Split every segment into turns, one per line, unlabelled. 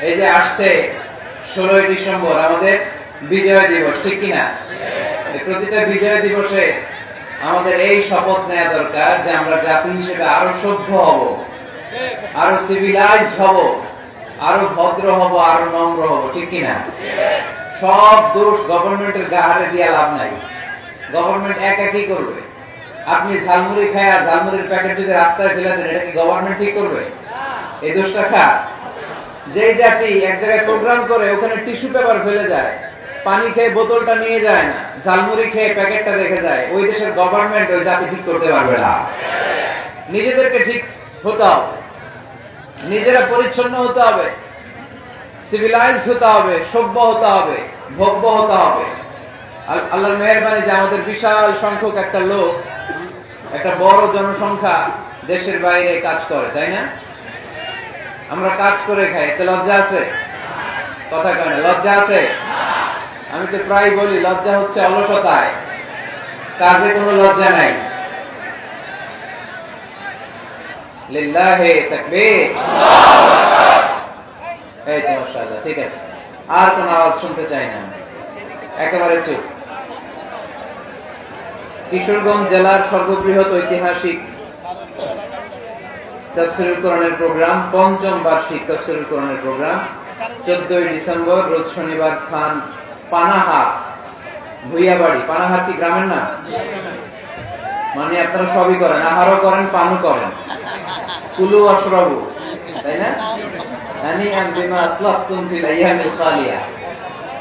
এই যে আসছে 16ই ডিসেম্বর আমাদের বিজয় দিবস, ঠিক কিনা? প্রতিটা বিজয় দিবসে আমাদের এই শপথ নেওয়া দরকার যে আমরা জাতি হিসেবে আরো সভ্য হব, আরো সিভিলাইজড হব, আরো ভদ্র হব, আরো নম্র হব, ঠিক কিনা? সব দোষ গভর্নমেন্টের গায়ে দিয়ে লাভ নাই। গভর্নমেন্ট একই করবে। আপনি ঝালমুড়ি খায় আর ঝালমুড়ির প্যাকেট যদি রাস্তায় ফেলে দেন, এটা কি গভর্নমেন্ট ঠিক করবে? এই দোষটা খা যে জাতি এক জায়গায় প্রোগ্রাম করে ওখানে টিস্যু পেপার ফেলে যায়, পানি খেয়ে বোতলটা নিয়ে যায় না, ঝালমুড়ি খেয়ে প্যাকেটটা রেখে যায়, ওই দেশের গভর্নমেন্ট ওই জাতি ঠিক করতে পারবে না। নিজেদেরকে ঠিক হতে হবে, নিজেরা পরিচ্ছন্ন হতে হবে, সিভিলাইজড হতে হবে, সভ্য হতে হবে, ভব্য হতে হবে। আল্লাহর মেহেরবানি যে আমাদের বিশাল সংখ্যক একটা লোক, একটা বড় জনসংখ্যা দেশের বাইরে কাজ করে, তাই না? আমরা কাজ করে খাই, এতে লজ্জা আছে? কথা কয় না, লজ্জা আছে? আমি তো প্রায় বলি লজ্জা হচ্ছে অলসতায়, কাজে কোনো লজ্জা নাই। লিল্লাহি তাকবীর। এই তো মাশাআল্লাহ, ঠিক আছে। আর কোন আওয়াজ শুনতে চাই না, একেবারে চুপ। কিশোরগঞ্জ জেলার সর্ববৃহৎ ঐতিহাসিক তাফসীরুল কোরআনের প্রোগ্রাম, পঞ্চম বার্ষিক তাফসীরুল কোরআনের প্রোগ্রাম 14ই ডিসেম্বর রোজ শনিবার, স্থান পানাহার, ভুইয়াবাড়ি। পানাহার কি গ্রামের নাম? মানে আপনারা সবই করেন, আহারও করেন, পানও করেন, কুলু আশরাবু, তাই না? আনিআম বিমা আসলাফতুম ফিল আইয়ামিল খালিয়া।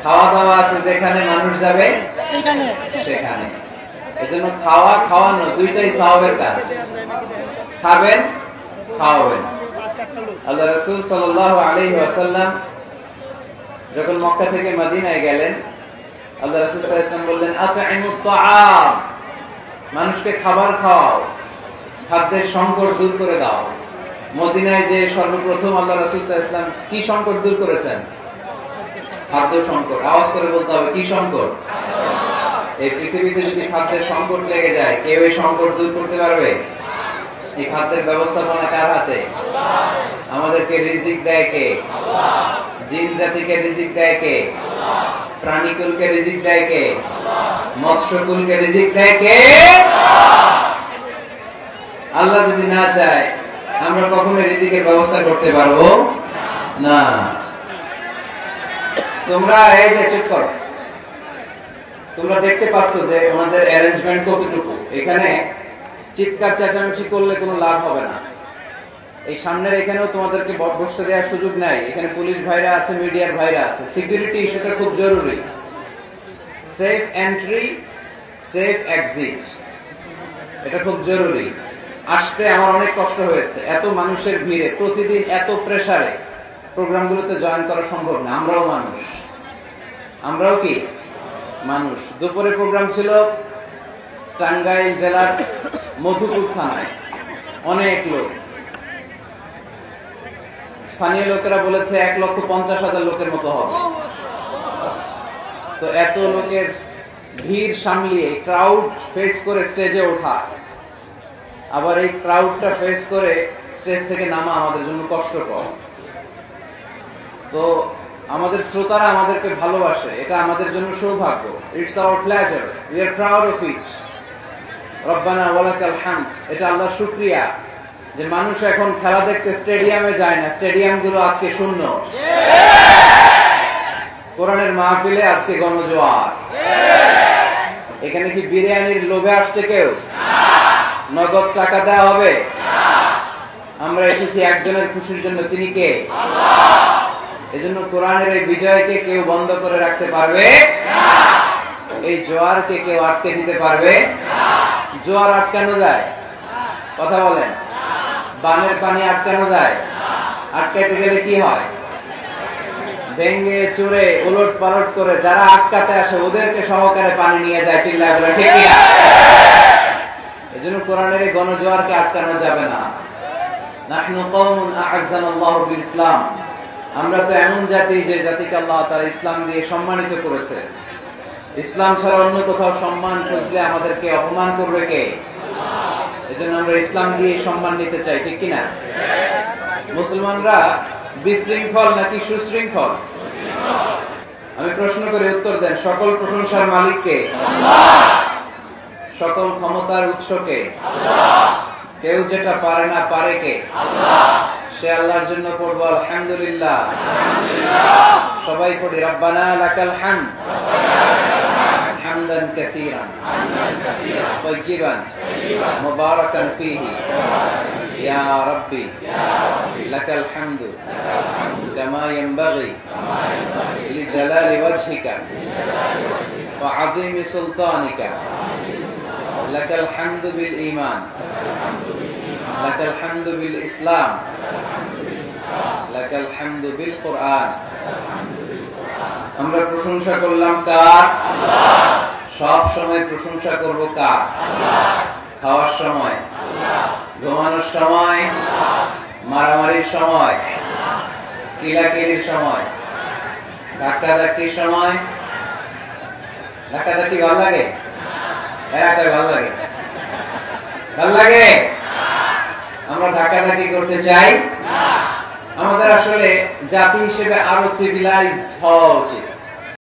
খাওয়া দাওয়া আছে যেখানে, মানুষ যাবে সেখানে। এজন্য খাওয়া খাওয়ানো দুইটাই সওয়াবের কাজ। খাবেন, খাওয়াবেন। আল্লাহ রাসূল সাল্লাল্লাহু আলাইহি ওয়াসাল্লাম যখন মক্কা থেকে মদিনায় গেলেন, আল্লাহ রাসূল সাল্লাল্লাহু আলাইহি ওয়াসাল্লাম বললেন, আতঈমুত তাআম, মানুষকে খাবার খাওয়াও, খাদ্যের সংকট দূর করে দাও। মদিনায় যে সর্বপ্রথম আল্লাহ রাসূল সাল্লাল্লাহু আলাইহি ওয়াসাল্লাম কি সংকট দূর করেছেন? খাদ্য সংকট। আওয়াজ করে বলতে হবে, কি সংকট? এই পৃথিবীতে যদি খাদ্যের সংকট লেগে যায়, কেউ এই সংকট দূর করতে পারবে? এই খাদ্যের ব্যবস্থাপনা কার হাতে? আমাদেরকে রিজিক দেয় কে? জিন জাতিকে রিজিক দেয় কে? প্রাণীকুলকে রিজিক দেয় কে? মৎস্যকুলকে রিজিক দেয় কে? আল্লাহ যদি না চায়, আমরা কখনো রিজিকের ব্যবস্থা করতে পারবো না। তোমরা এই যে চুপ করো, তোমরা দেখতে পাচ্ছ যে আমাদের অ্যারেঞ্জমেন্ট কতটুকু। এখানে চিৎকার চেঁচামেচি করলে কোনো লাভ হবে না। এই সামনের এখানেও তোমাদেরকে বসতে দেওয়ার সুযোগ নাই। এখানে পুলিশ ভাইরা আছে, মিডিয়ার ভাইরা আছে, সিকিউরিটি সেটা খুব জরুরি। সেফ এন্ট্রি, সেফ এক্সিট, এটা খুব জরুরি। আসতে আমার অনেক কষ্ট হয়েছে, এত মানুষের ভিড়ে, প্রতিদিন এত প্রেসারে প্রোগ্রামগুলোতে জয়েন করা সম্ভব না। আমরাও মানুষ, আমরাও কি মানুষ। দুপুরে প্রোগ্রাম ছিল টাঙ্গাইল জেলার মধুপুর থানায়, অনেক লোক। স্থানীয় লোকেরা বলেছে 1,50,000 লোকের মতো হবে। তো এত লোকের ভিড় সামলিয়ে, ক্রাউড ফেস করে স্টেজে ওঠা, আবার এই ক্রাউডটা ফেস করে স্টেজ থেকে নামা আমাদের জন্য কষ্টকর। তো আমাদের শ্রোতারা আমাদেরকে ভালোবাসে, এটা আমাদের জন্য সৌভাগ্য। It's our pleasure, we are proud of it. রব্বানা ওয়ালাকাল হামদ। এটা আল্লাহর শুকরিয়া যে মানুষ এখন খেলা দেখতে স্টেডিয়ামে যায় না, স্টেডিয়ামগুলো আজকে শূন্য। কোরআনের মাহফিলে আজকে গণজোয়ার। এখানে কি বিরিয়ানির লোভে আসছে কেউ? নগদ টাকা দেওয়া হবে? আমরা এসেছি একজনের খুশির জন্য, তিনি কে? এজন্য কোরআনের এই বিজয়কে কেউ বন্ধ করে রাখতে পারবে না। এই জোয়ারকে কেউ আটকে দিতে পারবে না। জোয়ার আটকানো যায়? কথা বলেন। বানের পানি আটকানো যায়? আটকাতে গেলে কি হয়? ভেঙ্গে চুরে উলট পালট করে যারা আটকাতে আসে ওদেরকে সহকারে পানি নিয়ে যায়। চিল্লায় বলে ঠিক কিনা? এজন্য কোরআনের এই গণজোয়ারকে আটকানো যাবে না। নাহনু কওমুন আ'আজ্জানাল্লাহু বিল ইসলাম। আমরা তো এমন জাতি যে জাতিকে আল্লাহ তাআলা ইসলাম দিয়ে সম্মানিত করেছে। ইসলাম ছাড়া অন্য কোথাও সম্মান খুঁজলে আমাদেরকে অপমান করবে কে? এজন্য আমরা ইসলাম দিয়ে সম্মান নিতে চাই, ঠিক কিনা? মুসলমানরা বিশৃঙ্খল নাকি সুশৃঙ্খল? আমি প্রশ্ন করে উত্তর দেন। সকল প্রশংসার মালিককে? সকল ক্ষমতার উৎসকে? কেউ যেটা পারে না পারে কে? সে আল্লাহর জন্য পড়বো আলহামদুলিল্লাহ। সবাই পড়ি রব্বানা লাকাল হামদ হামদান কাসীরান তাইয়িবান মুবারাকান ফীহি ইয়া রাব্বি লাকাল হামদু কামা ইয়ানবাগি লিজালালি ওয়াজহিকা ওয়া আযীমি সুলতানিকা লাকাল হামদু বিল ঈমান লাকাল হামদু বিল ইসলাম লাকাল হামদু বিল কুরআন। আমরা প্রশংসা করলাম কার? সব সময় প্রশংসা করব কার? খাওয়ার সময়, ঘুমানোর সময়, মারামারির সময়, কিলাকিলির সময়, ধাক্কাধাক্কির সময়। ধাক্কাধাক্কি ভালো লাগে? ভালো লাগে? ভালো লাগে? আমরা ধাক্কাধাক্কি করতে চাই? আমাদের আসলে জাতি হিসেবে আরো সিভিলাইজড হওয়া উচিত।